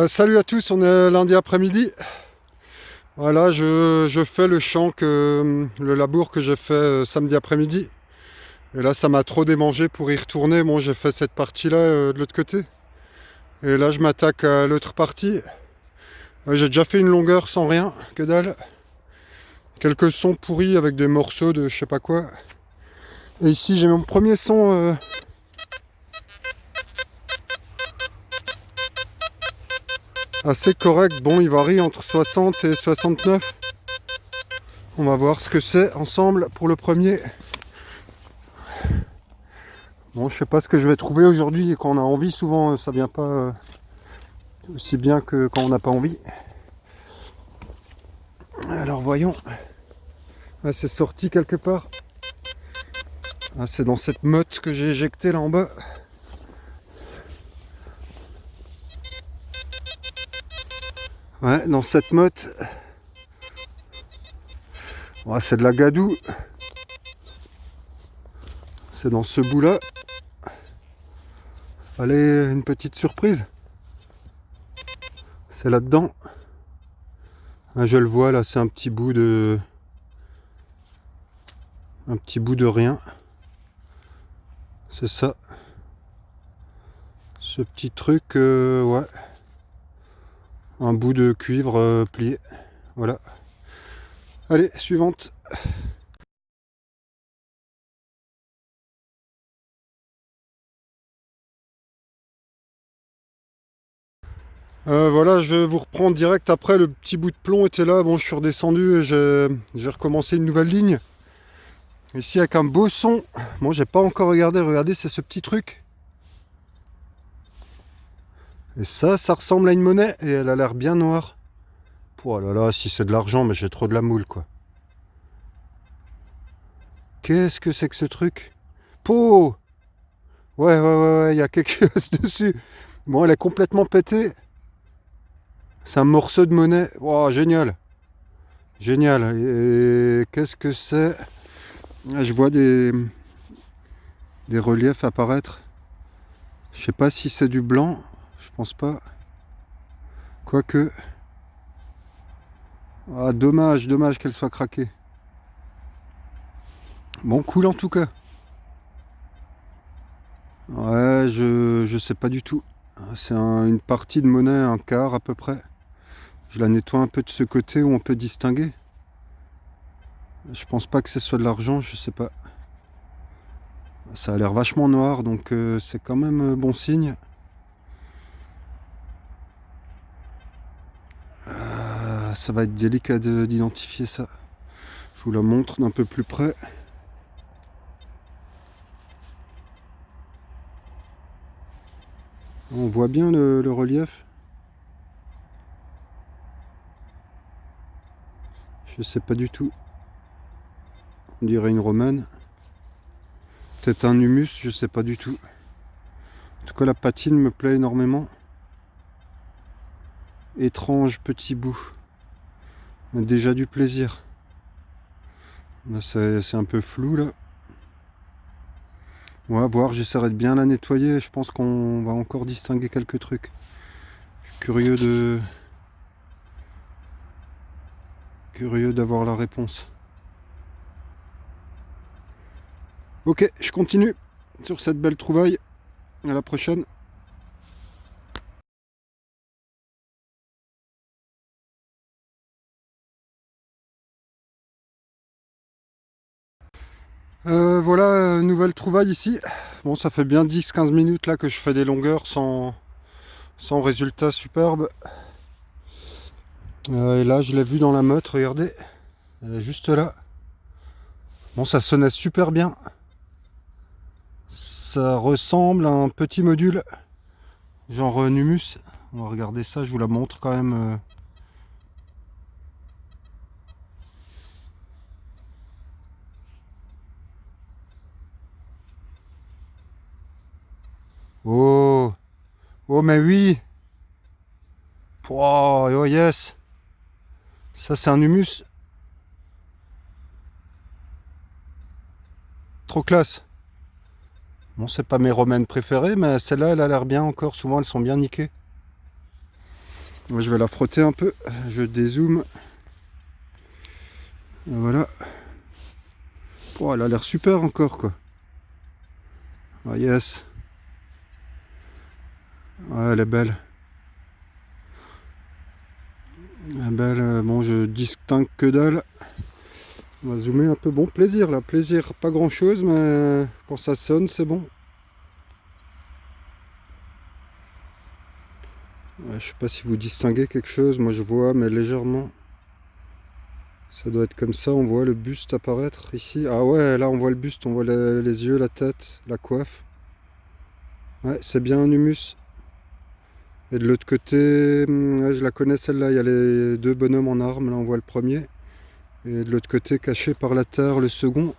Salut à tous, on est lundi après-midi. Voilà, je fais le champ le labour que j'ai fait samedi après-midi. Et là, ça m'a trop démangé pour y retourner. Bon, j'ai fait cette partie-là de l'autre côté. Et là, je m'attaque à l'autre partie. J'ai déjà fait une longueur sans rien, que dalle. Quelques sons pourris avec des morceaux de je sais pas quoi. Et ici, j'ai mon premier son assez correct. Bon, il varie entre 60 et 69. On va voir ce que c'est ensemble pour le premier. Bon, je sais pas ce que je vais trouver aujourd'hui, et quand on a envie, souvent ça vient pas aussi bien que quand on n'a pas envie. Alors voyons. Ah, c'est sorti quelque part. Ah, c'est dans cette motte que j'ai éjectée là en bas. Ouais, dans cette motte. Ouais, c'est de la gadoue. C'est dans ce bout là. Allez, une petite surprise. C'est là-dedans. Ah, je le vois là, c'est un petit bout de... Un petit bout de rien. C'est ça. Ce petit truc, ouais. Un bout de cuivre plié. Voilà. Allez, suivante. Voilà, je vous reprends direct après. Le petit bout de plomb était là. Bon, je suis redescendu et j'ai recommencé une nouvelle ligne. Ici avec un beau son. Bon, j'ai pas encore regardé. Regardez, c'est ce petit truc. Et ça ressemble à une monnaie et elle a l'air bien noire. Oh là là, si c'est de l'argent, mais j'ai trop de la moule quoi. Qu'est-ce que c'est que ce truc? Po! Ouais, il y a quelque chose dessus. Bon, elle est complètement pétée. C'est un morceau de monnaie. Wow, génial. Génial. Et qu'est-ce que c'est? Je vois des reliefs apparaître. Je sais pas si c'est du blanc. Je pense pas. Quoique. Ah, dommage qu'elle soit craquée. Bon, cool en tout cas. Ouais, je sais pas du tout. C'est une partie de monnaie, un quart à peu près. Je la nettoie un peu de ce côté où on peut distinguer. Je pense pas que ce soit de l'argent, je sais pas. Ça a l'air vachement noir, donc c'est quand même bon signe. Ça va être délicat d'identifier ça. Je vous la montre d'un peu plus près. On voit bien le relief. Je sais pas du tout. On dirait une romane. Peut-être un humus, je sais pas du tout. En tout cas, la patine me plaît énormément. Étrange petit bout. On a déjà du plaisir. Là, c'est un peu flou là. On va voir, j'essaierai de bien la nettoyer. Je pense qu'on va encore distinguer quelques trucs. Je suis curieux d'avoir la réponse. Ok, je continue sur cette belle trouvaille. À la prochaine. Voilà, nouvelle trouvaille ici. Bon, ça fait bien 10-15 minutes là que je fais des longueurs sans résultat superbe. Et là, je l'ai vu dans la motte, regardez. Elle est juste là. Bon, ça sonnait super bien. Ça ressemble à un petit module, genre Numus. On va regarder ça, je vous la montre quand même. Oh, oh, mais oui. Oh, oh yes. Ça, c'est un Humus. Trop classe. Bon, c'est pas mes romaines préférées, mais celle-là, elle a l'air bien encore. Souvent, elles sont bien niquées. Moi je vais la frotter un peu, je dézoome. Et voilà. Oh, elle a l'air super encore quoi. Ah yes. Ouais, elle est belle. Elle est belle, bon je distingue que dalle. On va zoomer un peu. Bon, plaisir là, plaisir. Pas grand chose, mais quand ça sonne, c'est bon. Ouais, je sais pas si vous distinguez quelque chose. Moi, je vois, mais légèrement. Ça doit être comme ça. On voit le buste apparaître ici. Ah ouais, là, on voit le buste. On voit les yeux, la tête, la coiffe. Ouais, c'est bien un humus. Et de l'autre côté, ouais, je la connais celle-là. Il y a les deux bonhommes en armes. Là, on voit le premier. Et de l'autre côté, caché par la terre, le second.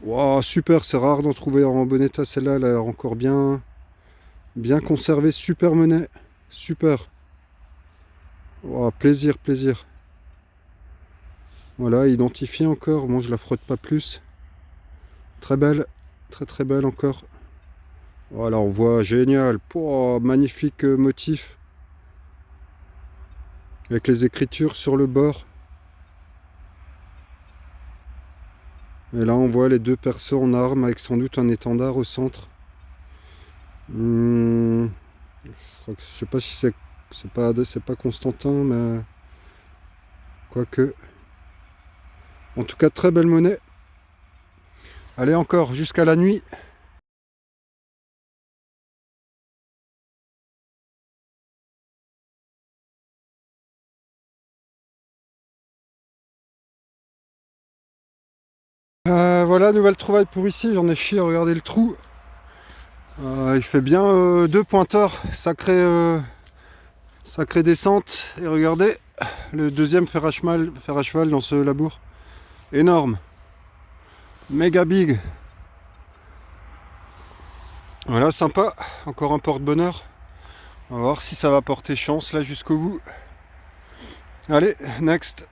Waouh, super. C'est rare d'en trouver en bon état. Celle-là, elle a l'air encore bien conservée. Super monnaie. Super. Oh, plaisir, plaisir. Voilà, identifié encore. Bon, je la frotte pas plus. Très belle. Très très belle encore. Voilà, on voit génial. Oh, magnifique motif. Avec les écritures sur le bord. Et là, on voit les deux persos en armes avec sans doute un étendard au centre. Je crois que, je sais pas si c'est pas Constantin, mais quoique. En tout cas, très belle monnaie. Allez, encore jusqu'à la nuit. Voilà, nouvelle trouvaille pour ici. J'en ai chié, regardez le trou. Il fait bien deux pointeurs, sacrée descente. Et regardez, le deuxième fer à cheval dans ce labour. Énorme, méga big. Voilà, sympa, encore un porte-bonheur. On va voir si ça va porter chance là jusqu'au bout. Allez, next.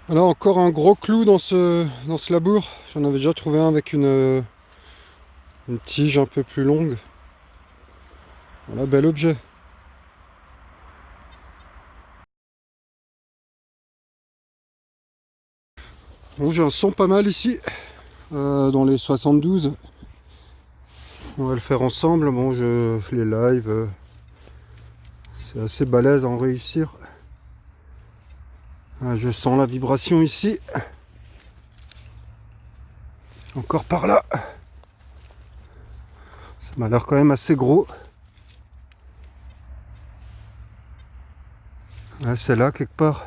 Alors encore un gros clou dans ce labour. J'en avais déjà trouvé un avec une tige un peu plus longue. Voilà, bel objet. Bon, j'ai un son pas mal ici, dans les 72. On va le faire ensemble. Bon, les live, c'est assez balèze à en réussir. Ah, je sens la vibration ici. Encore par là. Ça m'a l'air quand même assez gros. Ah, c'est là quelque part.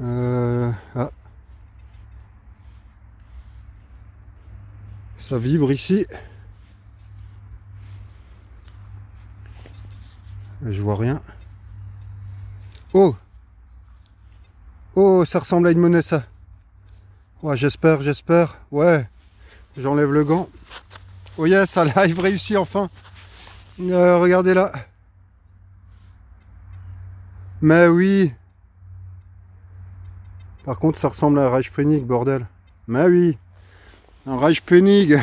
Ah. Ça vibre ici. Je vois rien. Oh! Oh, ça ressemble à une monnaie ça. Ouais, j'espère. Ouais, j'enlève le gant. Oh yes, ça live réussi enfin. Regardez là. Mais oui. Par contre, ça ressemble à un Reichspfennig, bordel. Mais oui. Un Reichspfennig.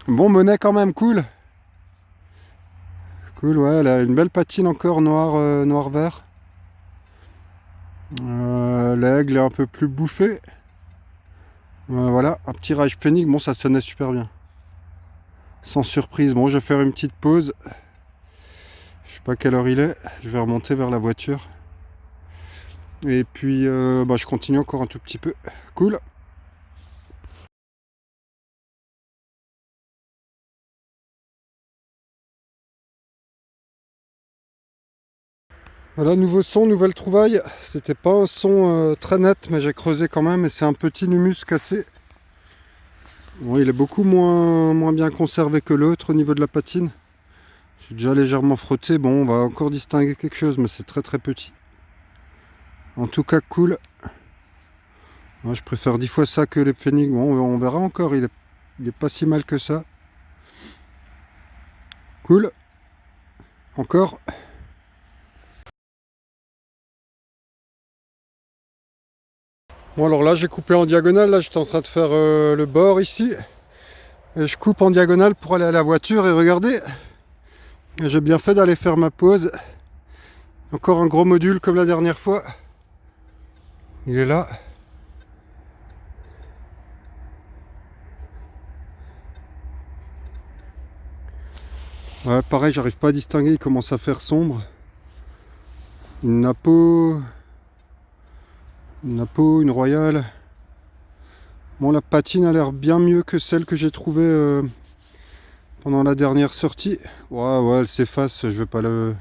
Bon, monnaie quand même, cool. Cool, ouais, elle a une belle patine encore noir-vert. L'aigle est un peu plus bouffé. Voilà, un petit Reichspfennig. Bon, ça sonnait super bien. Sans surprise. Bon, je vais faire une petite pause. Je sais pas quelle heure il est. Je vais remonter vers la voiture. Et puis, je continue encore un tout petit peu. Cool. Voilà, nouveau son, nouvelle trouvaille. C'était pas un son très net, mais j'ai creusé quand même. Et c'est un petit humus cassé. Bon, il est beaucoup moins bien conservé que l'autre au niveau de la patine. J'ai déjà légèrement frotté. Bon, on va encore distinguer quelque chose, mais c'est très petit. En tout cas, cool. Moi, je préfère 10 fois ça que les Pfennig. Bon, on verra encore. Il est pas si mal que ça. Cool. Encore. Bon alors là j'ai coupé en diagonale, là j'étais en train de faire le bord ici. Et je coupe en diagonale pour aller à la voiture et regardez. J'ai bien fait d'aller faire ma pause. Encore un gros module comme la dernière fois. Il est là. Ouais, pareil, j'arrive pas à distinguer, il commence à faire sombre. Une Napo, une Royale. Bon, la patine a l'air bien mieux que celle que j'ai trouvée pendant la dernière sortie. Ouais, elle s'efface, je vais pas le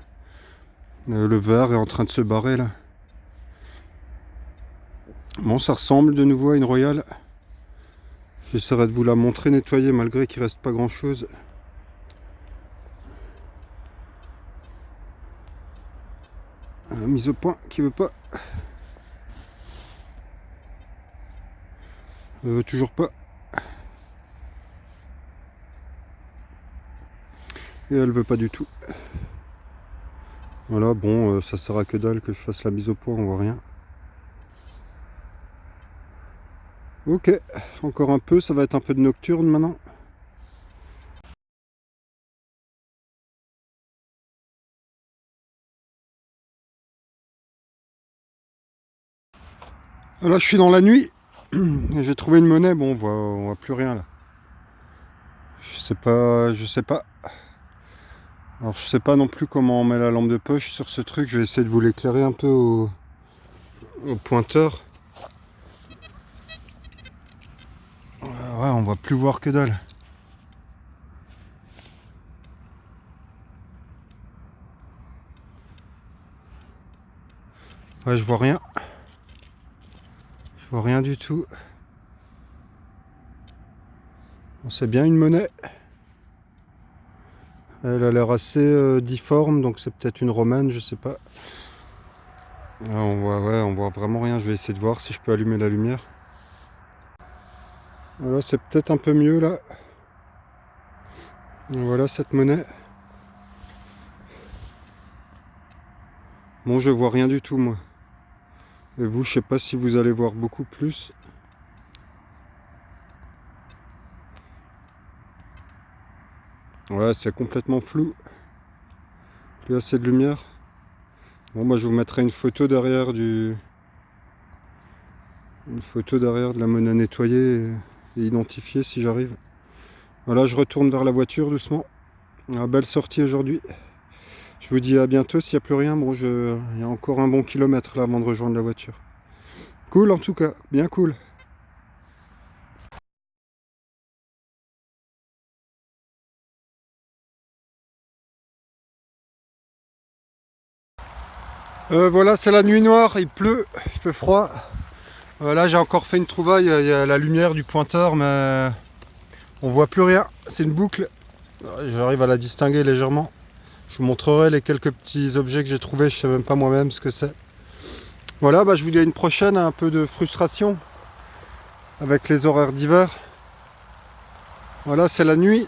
vert est en train de se barrer là. Bon, ça ressemble de nouveau à une Royale. J'essaierai de vous la montrer nettoyée malgré qu'il reste pas grand chose. Mise au point qui veut pas. Elle veut toujours pas. Et elle veut pas du tout. Voilà, bon, ça sert à que dalle que je fasse la mise au point, on voit rien. Ok, encore un peu, ça va être un peu de nocturne maintenant. Là, je suis dans la nuit. Et j'ai trouvé une monnaie, bon, on voit plus rien là. Je sais pas. Alors, je sais pas non plus comment on met la lampe de poche sur ce truc. Je vais essayer de vous l'éclairer un peu au pointeur. Ouais, on va plus voir que dalle. Ouais, je vois rien. Je vois rien du tout. Bon, c'est bien une monnaie. Elle a l'air assez difforme, donc c'est peut-être une romaine, je sais pas. Là, on voit vraiment rien. Je vais essayer de voir si je peux allumer la lumière. Voilà, c'est peut-être un peu mieux là. Voilà cette monnaie. Bon, je vois rien du tout moi. Et vous, je sais pas si vous allez voir beaucoup plus. Ouais, c'est complètement flou. Plus assez de lumière. Bon, moi je vous mettrai une photo derrière de la monnaie nettoyée et identifiée si j'arrive. Voilà, je retourne vers la voiture doucement. Une belle sortie aujourd'hui. Je vous dis à bientôt s'il n'y a plus rien. Bon, il y a encore un bon kilomètre là avant de rejoindre la voiture. Cool en tout cas, bien cool. Voilà, c'est la nuit noire, il pleut, il fait froid. Là, j'ai encore fait une trouvaille, il y a la lumière du pointeur, mais on voit plus rien. C'est une boucle. J'arrive à la distinguer légèrement. Je vous montrerai les quelques petits objets que j'ai trouvés, je sais même pas moi-même ce que c'est. Voilà, je vous dis à une prochaine, un peu de frustration avec les horaires d'hiver. Voilà, c'est la nuit.